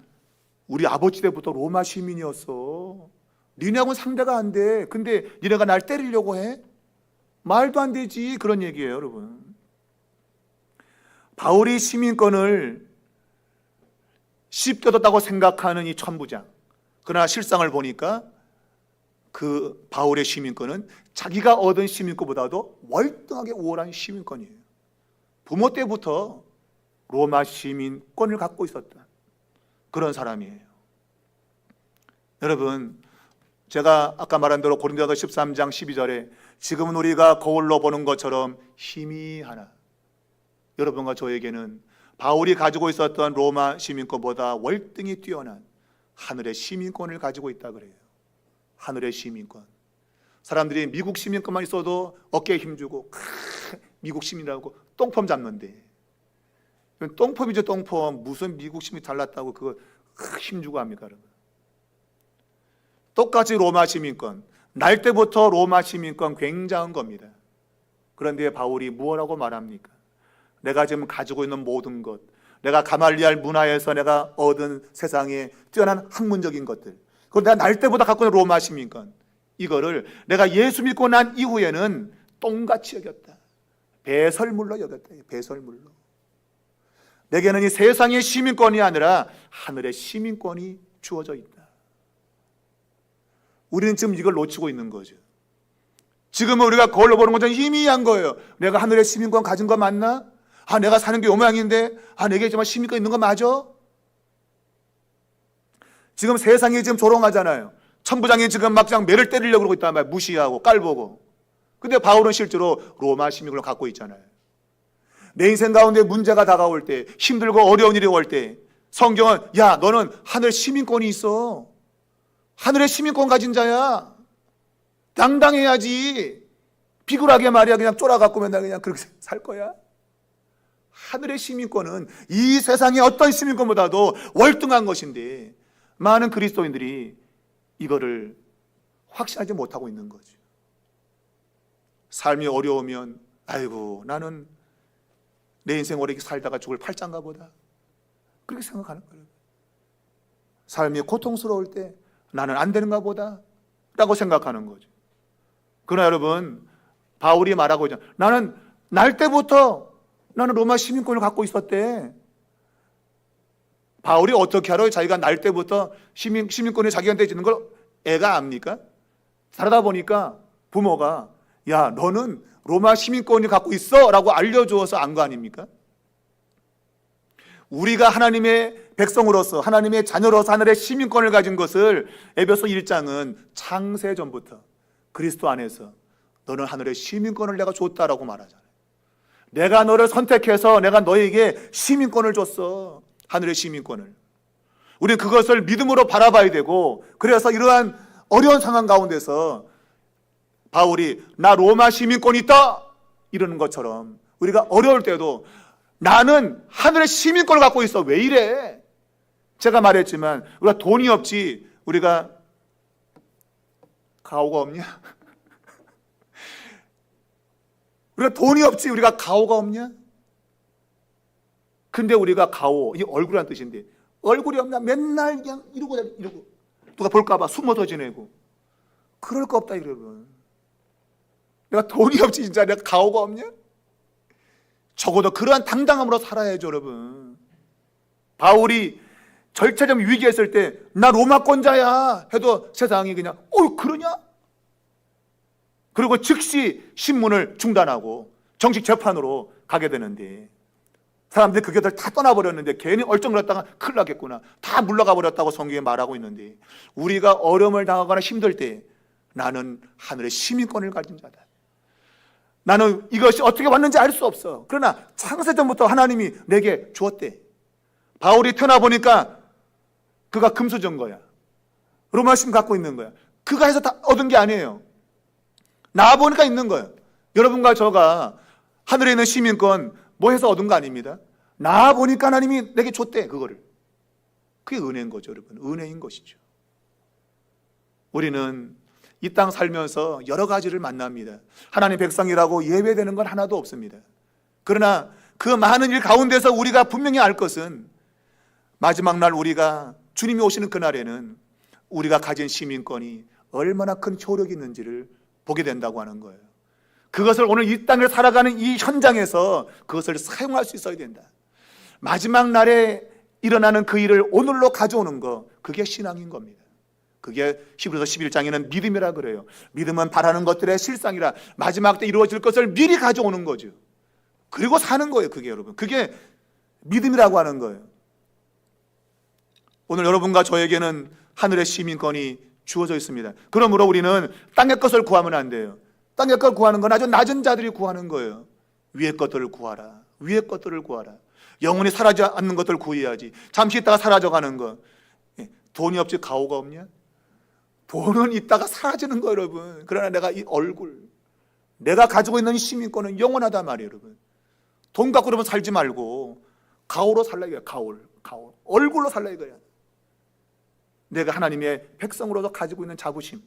우리 아버지 때부터 로마 시민이었어. 니네하고는 상대가 안 돼. 근데 니네가 날 때리려고 해? 말도 안 되지. 그런 얘기예요, 여러분. 바울이 시민권을 쉽게 얻었다고 생각하는 이 천부장. 그러나 실상을 보니까 그 바울의 시민권은 자기가 얻은 시민권보다도 월등하게 우월한 시민권이에요. 부모 때부터 로마 시민권을 갖고 있었다. 그런 사람이에요. 여러분, 제가 아까 말한 대로 고린도서 13장 12절에 지금은 우리가 거울로 보는 것처럼 희미하나, 여러분과 저에게는 바울이 가지고 있었던 로마 시민권보다 월등히 뛰어난 하늘의 시민권을 가지고 있다 그래요. 하늘의 시민권. 사람들이 미국 시민권만 있어도 어깨에 힘주고 미국 시민이라고 똥폼 잡는데, 똥폼이죠. 똥폼. 무슨 미국 시민 잘났다고 그거 힘주고 합니까, 여러분? 똑같이 로마 시민권, 날 때부터 로마 시민권 굉장한 겁니다. 그런데 바울이 무엇라고 말합니까? 내가 지금 가지고 있는 모든 것, 내가 가말리알 문화에서 내가 얻은 세상의 뛰어난 학문적인 것들, 그리고 내가 날 때보다 갖고 있는 로마 시민권, 이거를 내가 예수 믿고 난 이후에는 똥같이 여겼다. 배설물로 여겼다. 배설물로. 내게는 이 세상의 시민권이 아니라 하늘의 시민권이 주어져 있다. 우리는 지금 이걸 놓치고 있는 거죠. 지금은 우리가 거울로 보는 것은 희미한 거예요. 내가 하늘의 시민권 가진 거 맞나? 아, 내가 사는 게 요 모양인데, 아, 내게 정말 시민권 있는 거 맞아? 지금 세상이 지금 조롱하잖아요. 천부장이 지금 막상 매를 때리려고 그러고 있단 말이에요. 무시하고 깔보고. 근데 바울은 실제로 로마 시민권을 갖고 있잖아요. 내 인생 가운데 문제가 다가올 때, 힘들고 어려운 일이 올 때, 성경은 야, 너는 하늘 시민권이 있어. 하늘의 시민권 가진 자야. 당당해야지. 비굴하게 말이야 그냥 쫄아갖고 맨날 그냥 그렇게 살 거야. 하늘의 시민권은 이 세상의 어떤 시민권보다도 월등한 것인데 많은 그리스도인들이 이거를 확신하지 못하고 있는 거죠. 삶이 어려우면 아이고 나는 내 인생 오래 살다가 죽을 팔짱가 보다, 그렇게 생각하는 거예요. 삶이 고통스러울 때 나는 안 되는가 보다 라고 생각하는 거죠. 그러나 여러분, 바울이 말하고 있잖아요. 나는 날 때부터 나는 로마 시민권을 갖고 있었대. 바울이 어떻게 알아요? 자기가 날 때부터 시민권이 자기한테 있는 걸 애가 압니까? 살아다 보니까 부모가 야, 너는 로마 시민권을 갖고 있어 라고 알려주어서 안 거 아닙니까? 우리가 하나님의 백성으로서, 하나님의 자녀로서 하늘의 시민권을 가진 것을 에베소 1장은 창세전부터 그리스도 안에서 너는 하늘의 시민권을 내가 줬다라고 말하잖아요. 내가 너를 선택해서 내가 너에게 시민권을 줬어. 하늘의 시민권을. 우리는 그것을 믿음으로 바라봐야 되고, 그래서 이러한 어려운 상황 가운데서 바울이 나 로마 시민권이 있다 이러는 것처럼 우리가 어려울 때도 나는 하늘의 시민권을 갖고 있어. 왜 이래? 제가 말했지만 우리가 돈이 없지 우리가 가오가 없냐? 우리가 돈이 없지 우리가 가오가 없냐? 근데 우리가 가오, 이 얼굴이란 뜻인데 얼굴이 없냐? 맨날 그냥 이러고 누가 볼까봐 숨어서 지내고 그럴 거 없다 여러분. 내가 돈이 없지 진짜 내가 가오가 없냐? 적어도 그러한 당당함으로 살아야죠 여러분. 바울이 절차적 위기했을 때 나 로마권자야 해도 세상이 그냥 그러냐? 그리고 즉시 신문을 중단하고 정식 재판으로 가게 되는데 사람들이 그 곁을 다 떠나버렸는데 괜히 얼쩡거렸다가 큰일 나겠구나, 다 물러가 버렸다고 성경에 말하고 있는데 우리가 어려움을 당하거나 힘들 때 나는 하늘의 시민권을 가진 자다. 나는 이것이 어떻게 왔는지 알 수 없어. 그러나 창세전부터 하나님이 내게 주었대. 바울이 태어나 보니까 그가 금수저인 거야. 로마 심 갖고 있는 거야. 그가 해서 다 얻은 게 아니에요. 나 보니까 있는 거예요. 여러분과 저가 하늘에 있는 시민권 뭐 해서 얻은 거 아닙니다. 나 보니까 하나님이 내게 줬대, 그거를. 그게 은혜인 거죠, 여러분. 은혜인 것이죠. 우리는 이 땅 살면서 여러 가지를 만납니다. 하나님 백성이라고 예외되는 건 하나도 없습니다. 그러나 그 많은 일 가운데서 우리가 분명히 알 것은 마지막 날 우리가 주님이 오시는 그날에는 우리가 가진 시민권이 얼마나 큰 효력이 있는지를 보게 된다고 하는 거예요. 그것을 오늘 이 땅을 살아가는 이 현장에서 그것을 사용할 수 있어야 된다. 마지막 날에 일어나는 그 일을 오늘로 가져오는 거, 그게 신앙인 겁니다. 그게 히브리서 11장에는 믿음이라 그래요. 믿음은 바라는 것들의 실상이라, 마지막 때 이루어질 것을 미리 가져오는 거죠. 그리고 사는 거예요. 그게 여러분, 그게 믿음이라고 하는 거예요. 오늘 여러분과 저에게는 하늘의 시민권이 주어져 있습니다. 그러므로 우리는 땅의 것을 구하면 안 돼요. 땅의 것 구하는 건 아주 낮은 자들이 구하는 거예요. 위의 것들을 구하라. 위의 것들을 구하라. 영원히 사라지지 않는 것들을 구해야지. 잠시 있다가 사라져가는 것. 돈이 없지 가오가 없냐? 돈은 있다가 사라지는 거예요, 여러분. 그러나 내가 이 얼굴, 내가 가지고 있는 시민권은 영원하단 말이에요, 여러분. 돈 갖고 그러면 살지 말고 가오로 살라 이거야. 가오. 얼굴로 살라 이거야. 내가 하나님의 백성으로서 가지고 있는 자부심,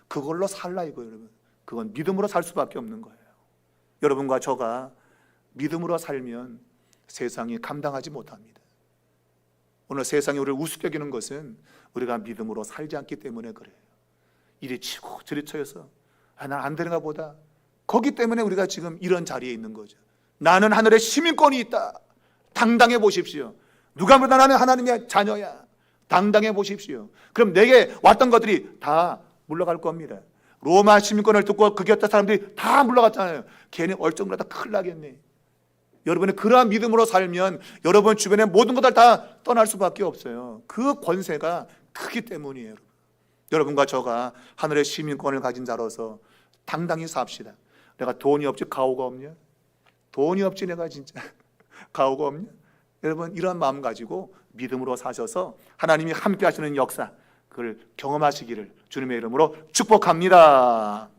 그걸로 살라 이거예요, 여러분. 그건 믿음으로 살 수밖에 없는 거예요. 여러분과 저가 믿음으로 살면 세상이 감당하지 못합니다. 오늘 세상이 우리를 우습게 여기는 것은 우리가 믿음으로 살지 않기 때문에 그래요. 이리 치고 저리 쳐서 난 안 되는가 보다. 거기 때문에 우리가 지금 이런 자리에 있는 거죠. 나는 하늘의 시민권이 있다. 당당해 보십시오. 누가 보다 나는 하나님의 자녀야. 당당해 보십시오. 그럼 내게 왔던 것들이 다 물러갈 겁니다. 로마 시민권을 듣고 그 곁에 사람들이 다 물러갔잖아요. 걔네 얼쩡하다 큰일 나겠네. 여러분이 그러한 믿음으로 살면 여러분 주변의 모든 것들 다 떠날 수밖에 없어요. 그 권세가 크기 때문이에요. 여러분과 저가 하늘의 시민권을 가진 자로서 당당히 삽시다. 내가 돈이 없지 가오가 없냐? 돈이 없지 내가 진짜 가오가 없냐? 여러분 이런 마음 가지고 믿음으로 사셔서 하나님이 함께 하시는 역사, 그걸 경험하시기를 주님의 이름으로 축복합니다.